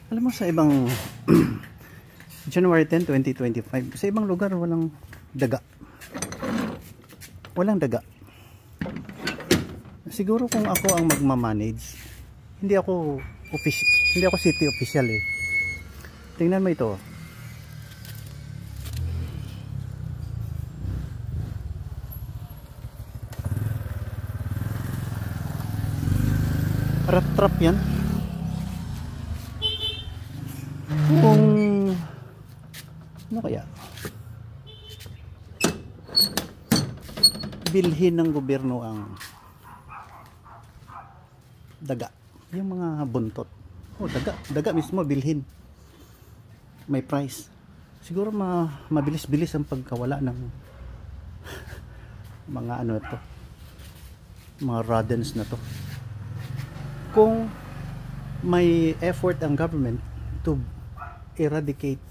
Alam mo, sa ibang January 10, 2025, sa ibang lugar walang daga. Walang daga. Siguro kung ako ang magmamanage, hindi ako city official eh. Tingnan mo ito. Trap yan. Kung ano kaya bilhin ng gobyerno ang daga, yung mga buntot. Daga mismo bilhin, may price. Siguro mabilis-bilis ang pagkawala ng mga ano to, mga rodents na to. Kung may effort ang government to eradicate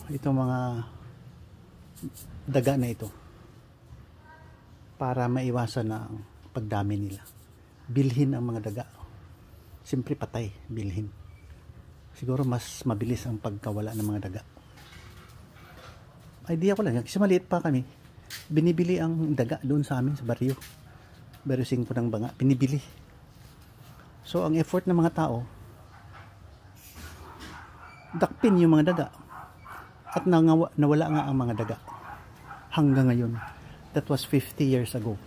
itong mga daga na ito para maiwasan na ang pagdami nila, bilhin ang mga daga. Siyempre patay, bilhin. Siguro mas mabilis ang pagkawala ng mga daga. Idea ko lang, kasi maliit pa kami, binibili ang daga doon sa amin sa baryo 5 ng banga, binibili. So ang effort ng mga tao, dakpin yung mga daga, at nawala nga ang mga daga hanggang ngayon. That was 50 years ago.